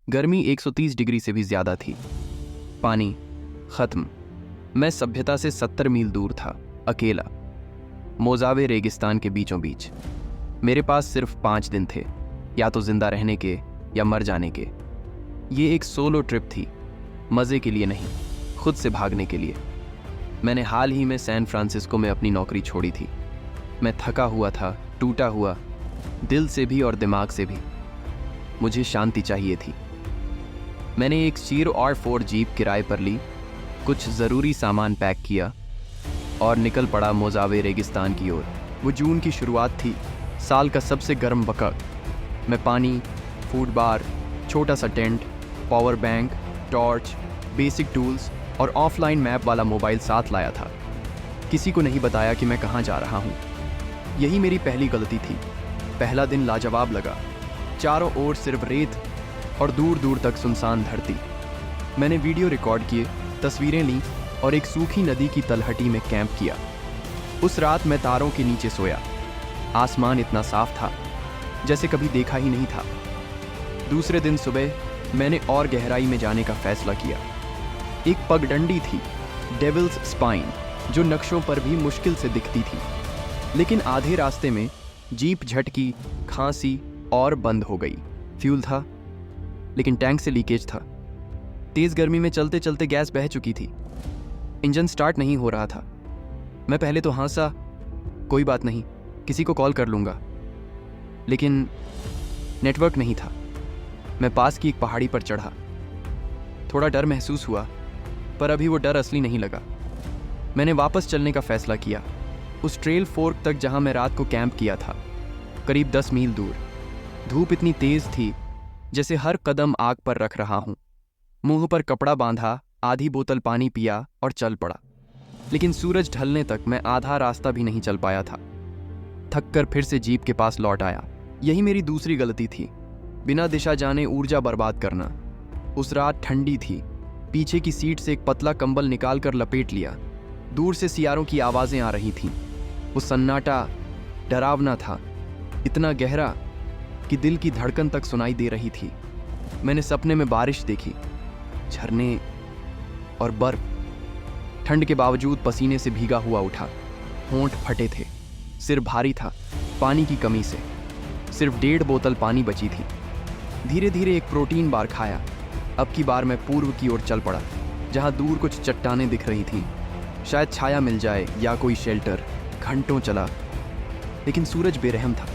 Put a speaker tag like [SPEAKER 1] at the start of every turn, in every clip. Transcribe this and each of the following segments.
[SPEAKER 1] गर्मी 130 डिग्री से भी ज्यादा थी। पानी खत्म। मैं सभ्यता से 70 मील दूर था, अकेला, मोजावे रेगिस्तान के बीचों बीच। मेरे पास सिर्फ 5 दिन थे, या तो जिंदा रहने के या मर जाने के। ये एक सोलो ट्रिप थी, मजे के लिए नहीं, खुद से भागने के लिए। मैंने हाल ही में सैन फ्रांसिस्को में अपनी नौकरी छोड़ी थी। मैं थका हुआ था, टूटा हुआ, दिल से भी और दिमाग से भी। मुझे शांति चाहिए थी। मैंने एक शीर R4 जीप किराए पर ली, कुछ ज़रूरी सामान पैक किया और निकल पड़ा मोजावे रेगिस्तान की ओर। वो जून की शुरुआत थी, साल का सबसे गर्म वक्त। मैं पानी, फूड बार, छोटा सा tent, power bank, torch, basic tools और ऑफलाइन मैप वाला मोबाइल साथ लाया था। किसी को नहीं बताया कि मैं कहाँ जा रहा हूँ। यही मेरी पहली गलती थी। पहला दिन लाजवाब लगा। चारों ओर सिर्फ रेत और दूर दूर तक सुनसान धरती। मैंने वीडियो रिकॉर्ड किए, तस्वीरें लीं और एक सूखी नदी की तलहटी में कैंप किया। उस रात मैं तारों के नीचे सोया। आसमान इतना साफ था जैसे कभी देखा ही नहीं था। दूसरे दिन सुबह मैंने और गहराई में जाने का फैसला किया। एक पगडंडी थी, डेविल्स स्पाइन, जो नक्शों पर भी मुश्किल से दिखती थी। लेकिन आधे रास्ते में जीप झटकी, खांसी और बंद हो गई। फ्यूल था, लेकिन टैंक से लीकेज था। तेज गर्मी में चलते चलते गैस बह चुकी थी। इंजन स्टार्ट नहीं हो रहा था। मैं पहले तो हंसा, कोई बात नहीं, किसी को कॉल कर लूंगा। लेकिन नेटवर्क नहीं था। मैं पास की एक पहाड़ी पर चढ़ा। थोड़ा डर महसूस हुआ, पर अभी वो डर असली नहीं लगा। मैंने वापस चलने का फैसला किया, उस ट्रेल फोर्क तक जहां मैं रात को कैंप किया था, करीब 10 मील दूर। धूप इतनी तेज थी जैसे हर कदम आग पर रख रहा हूं। मुंह पर कपड़ा बांधा, आधी बोतल पानी पिया और चल पड़ा। लेकिन सूरज ढलने तक मैं आधा रास्ता भी नहीं चल पाया था। थक कर फिर से जीप के पास लौट आया। यही मेरी दूसरी गलती थी, बिना दिशा जाने ऊर्जा बर्बाद करना। उस रात ठंडी थी। पीछे की सीट से एक पतला कंबल निकाल कर लपेट लिया। दूर से सियारों की आवाजें आ रही थीं। वो सन्नाटा डरावना था, इतना गहरा कि दिल की धड़कन तक सुनाई दे रही थी। मैंने सपने में बारिश देखी, झरने और बर्फ। ठंड के बावजूद पसीने से भीगा हुआ उठा। होंठ फटे थे, सिर भारी था पानी की कमी से। सिर्फ 1.5 बोतल पानी बची थी। धीरे धीरे एक प्रोटीन बार खाया। अब की बार मैं पूर्व की ओर चल पड़ा, जहां दूर कुछ चट्टानें दिख रही थीं। शायद छाया मिल जाए या कोई शेल्टर। घंटों चला, लेकिन सूरज बेरहम था।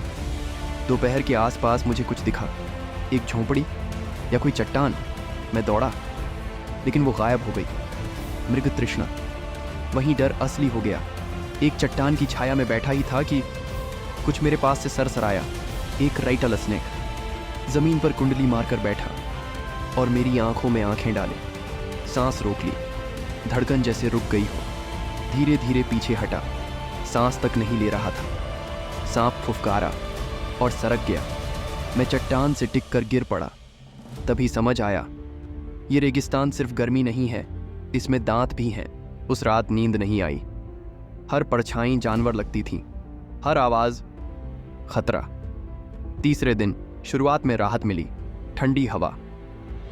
[SPEAKER 1] दोपहर के आसपास मुझे कुछ दिखा, एक झोंपड़ी या कोई चट्टान। मैं दौड़ा, लेकिन वो गायब हो गई। मृग तृष्णा, वहीं डर असली हो गया। एक चट्टान की छाया में बैठा ही था कि कुछ मेरे पास से सरसराया। एक राइटल स्नेक जमीन पर कुंडली मारकर बैठा और मेरी आंखों में आंखें डाले। सांस रोक ली, धड़कन जैसे रुक गई हो। धीरे धीरे पीछे हटा, सांस तक नहीं ले रहा था। सांप फुफकारा और सरक गया। मैं चट्टान से टिक कर गिर पड़ा। तभी समझ आया, ये रेगिस्तान सिर्फ गर्मी नहीं है, इसमें दांत भी हैं। उस रात नींद नहीं आई। हर परछाई जानवर लगती थी, हर आवाज खतरा। तीसरे दिन शुरुआत में राहत मिली, ठंडी हवा।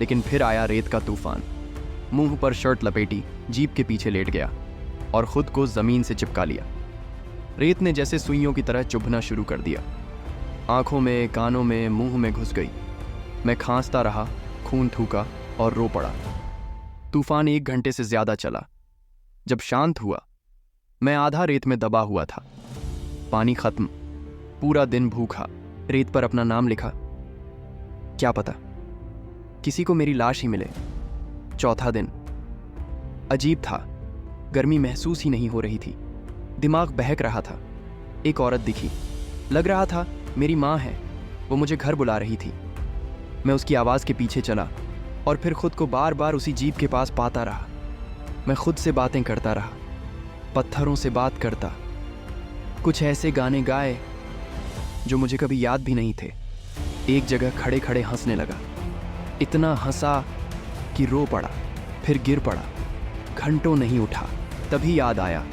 [SPEAKER 1] लेकिन फिर आया रेत का तूफान। मुंह पर शर्ट लपेटी जीप के पीछे लेट गया और खुद को जमीन से चिपका लिया। रेत ने जैसे सुइयों की तरह चुभना शुरू कर दिया। आंखों में, कानों में, मुंह में घुस गई। मैं खांसता रहा, खून थूका और रो पड़ा। तूफान 1 घंटे से ज्यादा चला। जब शांत हुआ, मैं आधा रेत में दबा हुआ था। पानी खत्म। पूरा दिन भूखा, रेत पर अपना नाम लिखा। क्या पता किसी को मेरी लाश ही मिले। चौथा दिन अजीब था। गर्मी महसूस ही नहीं हो रही थी। दिमाग बहक रहा था। एक औरत दिखी, लग रहा था मेरी माँ है। वो मुझे घर बुला रही थी। मैं उसकी आवाज़ के पीछे चला और फिर खुद को बार बार उसी जीप के पास पाता रहा। मैं खुद से बातें करता रहा, पत्थरों से बात करता, कुछ ऐसे गाने गाए जो मुझे कभी याद भी नहीं थे। एक जगह खड़े खड़े हंसने लगा। इतना हंसा कि रो पड़ा, फिर गिर पड़ा। घंटों नहीं उठा। तभी याद आया,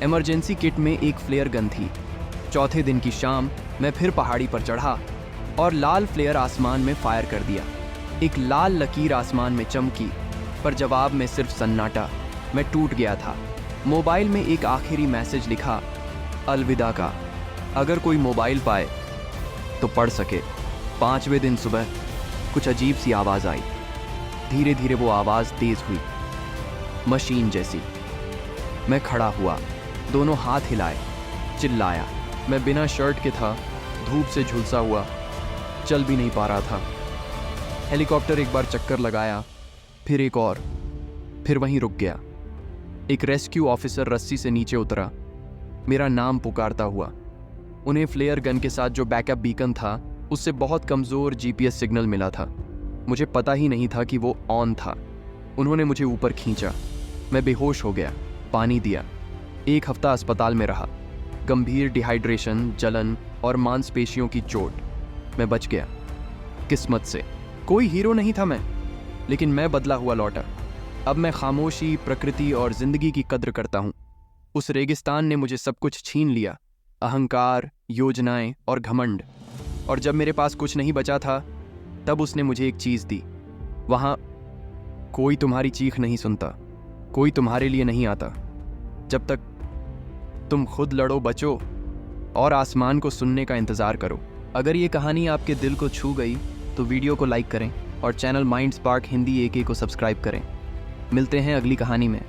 [SPEAKER 1] इमरजेंसी किट में एक फ्लेयर गन थी। चौथे दिन की शाम मैं फिर पहाड़ी पर चढ़ा और लाल फ्लेयर आसमान में फायर कर दिया। एक लाल लकीर आसमान में चमकी, पर जवाब में सिर्फ सन्नाटा। मैं टूट गया था। मोबाइल में एक आखिरी मैसेज लिखा, अलविदा का। अगर कोई मोबाइल पाए तो पढ़ सके। 5वें दिन सुबह कुछ अजीब सी आवाज़ आई। धीरे धीरे वो आवाज़ तेज हुई, मशीन जैसी। मैं खड़ा हुआ, दोनों हाथ हिलाए, चिल्लाया। मैं बिना शर्ट के था, धूप से झुलसा हुआ, चल भी नहीं पा रहा था। हेलीकॉप्टर एक बार चक्कर लगाया, फिर एक और, फिर वहीं रुक गया। एक रेस्क्यू ऑफिसर रस्सी से नीचे उतरा, मेरा नाम पुकारता हुआ। उन्हें फ्लेयर गन के साथ जो बैकअप बीकन था, उससे बहुत कमज़ोर जीपीएस सिग्नल मिला था। मुझे पता ही नहीं था कि वो ऑन था। उन्होंने मुझे ऊपर खींचा। मैं बेहोश हो गया। पानी दिया। 1 हफ्ता अस्पताल में रहा। गंभीर डिहाइड्रेशन, जलन और मांसपेशियों की चोट। मैं बच गया, किस्मत से। कोई हीरो नहीं था मैं, लेकिन मैं बदला हुआ लौटा। अब मैं खामोशी, प्रकृति और जिंदगी की कद्र करता हूँ। उस रेगिस्तान ने मुझे सब कुछ छीन लिया, अहंकार, योजनाएं और घमंड। और जब मेरे पास कुछ नहीं बचा था, तब उसने मुझे एक चीज़ दी। वहाँ कोई तुम्हारी चीख नहीं सुनता, कोई तुम्हारे लिए नहीं आता, जब तक तुम खुद लड़ो, बचो और आसमान को सुनने का इंतज़ार करो। अगर ये कहानी आपके दिल को छू गई तो वीडियो को लाइक करें और channel mind spark Hindi AK को सब्सक्राइब करें। मिलते हैं अगली कहानी में।